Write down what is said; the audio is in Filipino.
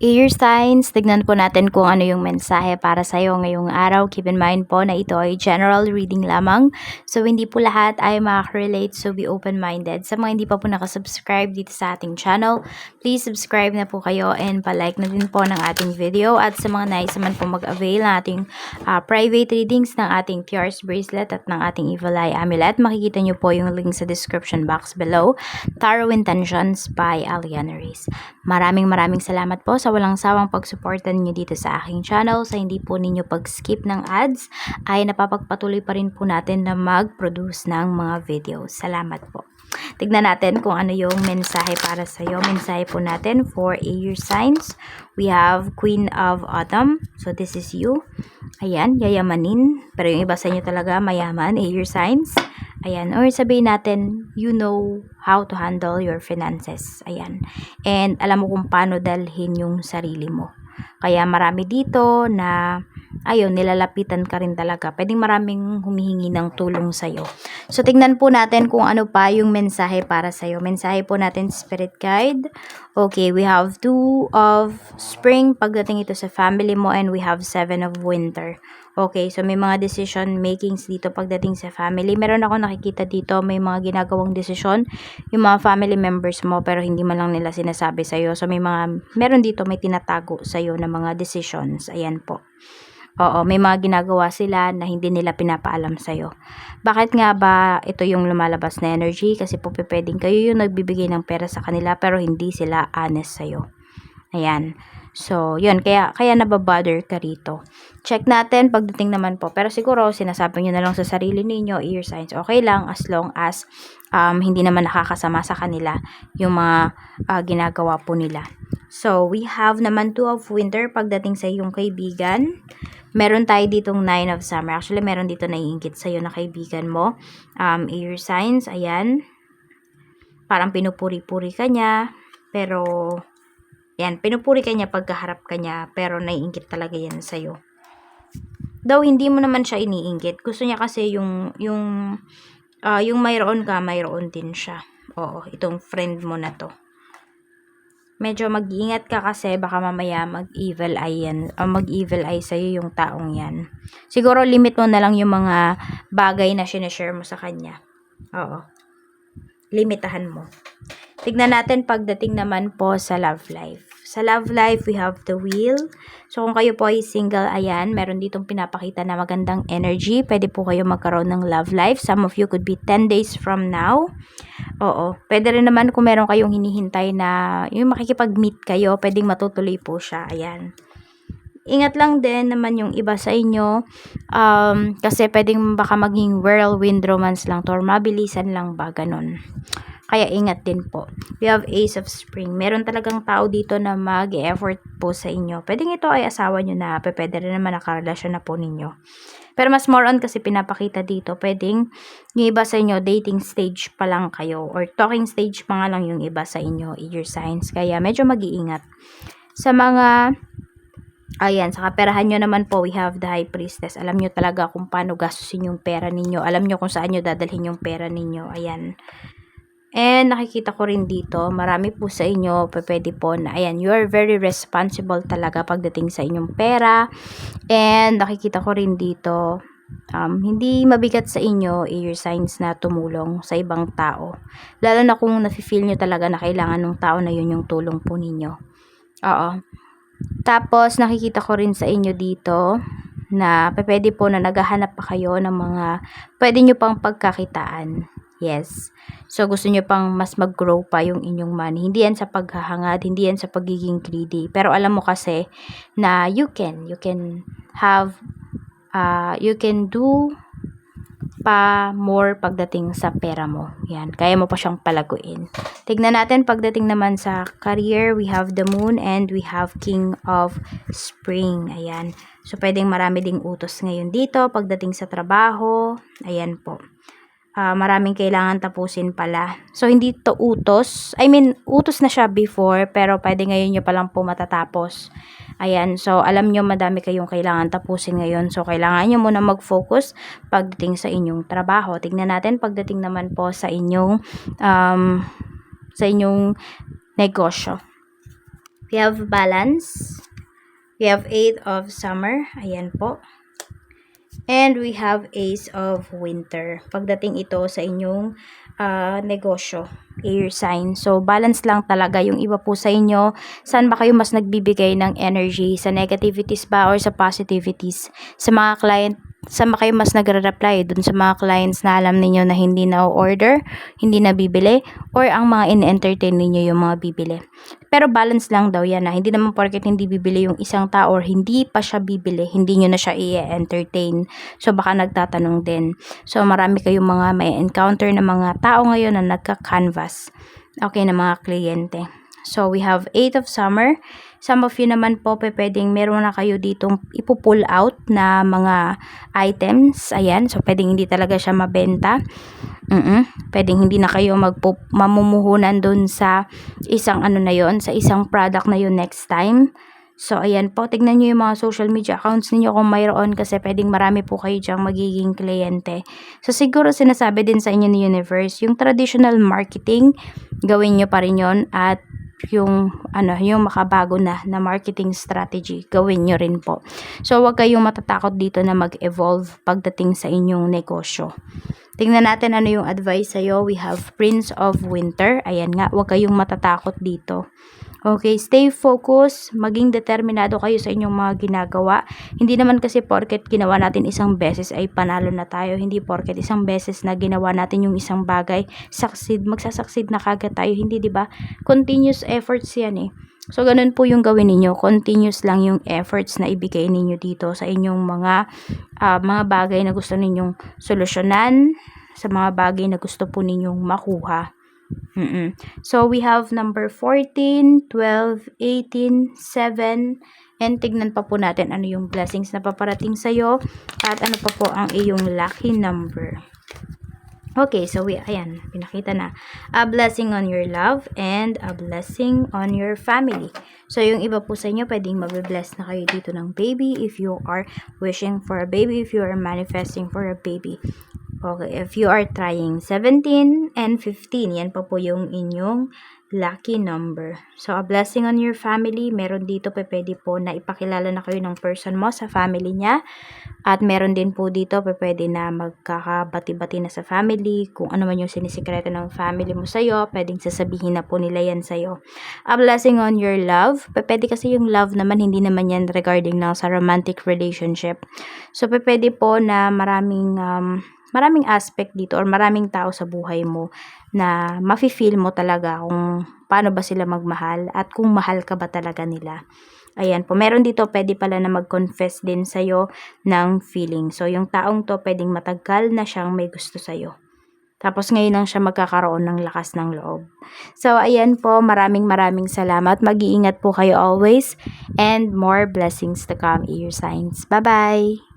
Air signs, tignan po natin kung ano yung mensahe para sa'yo ngayong araw. Keep in mind po na ito ay general reading lamang. So, hindi po lahat ay makaka-relate. So, be open-minded. Sa mga hindi pa po nakasubscribe dito sa ating channel, please subscribe na po kayo and palike na din po ng ating video. At sa mga nais naman po mag-avail ng ating private readings ng ating Tiaras Bracelet at ng ating Evil Eye Amulet, makikita nyo po yung link sa description box below. Tarot Intentions by Aliana Reyes. Maraming salamat po sa walang sawang pagsuporta ninyo dito sa aking channel. Sa hindi po ninyo pag-skip ng ads, ay napapagpatuloy pa rin po natin na mag-produce ng mga videos. Salamat po. Tignan natin kung ano yung mensahe para sa iyo. Mensahe po natin for air signs. We have Queen of Autumn. So this is you. Ayan, yayamanin. Pero yung iba sa inyo talaga mayaman, air signs. Ayan, or sabihin natin, you know how to handle your finances. Ayan. And alam mo kung paano dalhin yung sarili mo. Kaya marami dito na, ayun, nilalapitan ka rin talaga. Pwedeng maraming humihingi ng tulong sa'yo. So, tignan po natin kung ano pa yung mensahe para sa'yo. Mensahe po natin, Spirit Guide. Okay, we have 2 of Spring pagdating ito sa family mo, and we have 7 of Winter. Okay, so may mga decision makings dito pagdating sa family. Meron ako nakikita dito, may mga ginagawang desisyon yung mga family members mo, pero hindi man lang nila sinasabi sa'yo. So meron dito, may tinatago sa'yo na mga decisions. Ayan po. Oo, may mga ginagawa sila na hindi nila pinapaalam sa'yo. Bakit nga ba ito yung lumalabas na energy? Kasi po pwedeng kayo yung nagbibigay ng pera sa kanila, pero hindi sila honest sa'yo. Ayan. So, yun. Kaya nababother ka rito. Check natin pagdating naman po. Pero siguro, sinasabi nyo na lang sa sarili ninyo, air signs, okay lang as long as hindi naman nakakasama sa kanila yung mga ginagawa po nila. So, we have naman 2 of Winter pagdating sa iyong kaibigan. Meron tayo ditong 9 of Summer. Actually, meron dito naiingit sa iyo na kaibigan mo. Air signs, ayan. Parang pinupuri-puri ka niya. Pero yan, pinupuri ka niya pagkaharap ka niya, pero naiinggit talaga yan sa'yo. Though, hindi mo naman siya iniinggit. Gusto niya kasi yung mayroon ka, mayroon din siya. Oo, itong friend mo na to. Medyo mag-iingat ka kasi baka mamaya mag-evil eye yan. Mag-evil eye sa'yo yung taong yan. Siguro, limit mo na lang yung mga bagay na sinashare mo sa kanya. Oo. Limitahan mo. Tignan natin pagdating naman po sa love life. Sa love life, we have the Wheel. So, kung kayo po ay single, ayan, meron ditong pinapakita na magandang energy. Pwede po kayo magkaroon ng love life. Some of you could be 10 days from now. Oo. Pwede rin naman kung meron kayong hinihintay na yung makikipag-meet kayo, pwedeng matutuloy po siya. Ayan. Ingat lang din naman yung iba sa inyo. Kasi pwedeng baka maging whirlwind romance lang to, or mabilisan lang ba, ganun. Kaya ingat din po. We have Ace of Spring. Meron talagang tao dito na mag-effort po sa inyo. Pwedeng ito ay asawa nyo na. Pwede rin naman nakarelasyon na po ninyo. Pero mas more on kasi pinapakita dito. Pwedeng yung iba sa inyo, dating stage pa lang kayo. Or talking stage pa nga lang yung iba sa inyo. Air signs. Kaya medyo mag-iingat. Sa mga... Ayan, sa kaperahan nyo naman po, we have the High Priestess. Alam nyo talaga kung paano gastusin yung pera ninyo. Alam nyo kung saan nyo dadalhin yung pera ninyo. Ayan. And nakikita ko rin dito, marami po sa inyo, pwede po na, ayan, you are very responsible talaga pagdating sa inyong pera. And nakikita ko rin dito, hindi mabigat sa inyo, air signs, na tumulong sa ibang tao. Lalo na kung nafe-feel nyo talaga na kailangan ng tao na yun yung tulong po ninyo. Oo. Tapos, nakikita ko rin sa inyo dito, na pwede po na naghahanap pa kayo ng mga, pwede nyo pang pagkakitaan. Yes. So, gusto nyo pang mas mag-grow pa yung inyong money. Hindi yan sa paghahangad, hindi yan sa pagiging greedy. Pero alam mo kasi na you can have, you can do pa more pagdating sa pera mo. Yan. Kaya mo pa siyang palaguin. Tignan natin pagdating naman sa career, we have the Moon and we have King of Spring. Ayan. So, pwedeng marami ding utos ngayon dito pagdating sa trabaho. Ayan po. Maraming kailangan tapusin pala. So, hindi to utos. I mean, utos na siya before, pero pwede ngayon nyo palang po matatapos. Ayan. So, alam nyo madami kayong kailangan tapusin ngayon. So, kailangan nyo muna mag-focus pagdating sa inyong trabaho. Tignan natin pagdating naman po sa inyong negosyo. We have balance. We have 8 of summer. Ayan po. And we have Ace of Winter. Pagdating ito sa inyong negosyo, air sign. So, balance lang talaga yung iba po sa inyo. Saan ba kayo mas nagbibigay ng energy? Sa negativities ba or sa positivities? Sa mga client, saan ba kayo mas nagre-reply? Dun sa mga clients na alam niyo na hindi na order, hindi na bibili, or ang mga in-entertain niyo yung mga bibili? Pero balance lang daw yan, hindi naman porket hindi bibili yung isang tao or hindi pa siya bibili, hindi nyo na siya i-entertain. So baka nagtatanong din. So marami kayong mga may encounter na mga tao ngayon na nagka-canvas. Okay, na mga kliyente. So we have 8 of summer. Some of you naman po pwedeng meron na kayo ditong ipo-pull out na mga items. Ayan, so pwedeng hindi talaga siya mabenta. Pwedeng hindi na kayo mamumuhunan dun sa isang ano na yon, sa isang product na yun next time. So ayan po, tignan nyo yung mga social media accounts ninyo kung mayroon kasi pwedeng marami po kayo dyang magiging kliyente. So siguro sinasabi din sa inyo ni Universe, yung traditional marketing, gawin nyo pa rin yun, at yung yung makabago na marketing strategy, gawin nyo rin po. So wag kayong matatakot dito na mag-evolve pagdating sa inyong negosyo. Tingnan natin ano yung advice sa'yo. We have Prince of Winter. Ayan nga, wag kayong matatakot dito. Okay, stay focused, maging determinado kayo sa inyong mga ginagawa. Hindi naman kasi porket ginawa natin isang beses ay panalo na tayo. Hindi porket isang beses na ginawa natin yung isang bagay, magsasucceed na kagad tayo. Hindi, di ba? Continuous efforts yan eh. So, ganun po yung gawin ninyo. Continuous lang yung efforts na ibigay ninyo dito sa inyong mga bagay na gusto ninyong solusyonan, sa mga bagay na gusto po ninyong makuha. So, we have number 14, 12, 18, 7, and tignan pa po natin ano yung blessings na paparating sa'yo at ano pa po ang iyong lucky number. Okay, so ayan, pinakita na. A blessing on your love and a blessing on your family. So, yung iba po sa inyo, pwedeng mabibless na kayo dito ng baby if you are wishing for a baby, if you are manifesting for a baby. Okay, if you are trying 17 and 15, yan pa po yung inyong lucky number. So, a blessing on your family, meron dito pwede po na ipakilala na kayo ng person mo sa family niya. At meron din po dito pwede na magkakabati-bati na sa family. Kung ano man yung sinisikreto ng family mo sa'yo, pwedeng sasabihin na po nila yan sa'yo. A blessing on your love, pwede kasi yung love naman, hindi naman yan regarding lang sa romantic relationship. So, pwede po na maraming aspect dito or maraming tao sa buhay mo na mafe-feel mo talaga kung paano ba sila magmahal at kung mahal ka ba talaga nila. Ayan po, meron dito pwede pala na mag-confess din sa'yo ng feeling. So, yung taong to pwedeng matagal na siyang may gusto sa'yo. Tapos ngayon lang siya magkakaroon ng lakas ng loob. So, ayan po, maraming salamat. Mag-iingat po kayo always and more blessings to come, air signs. Bye-bye!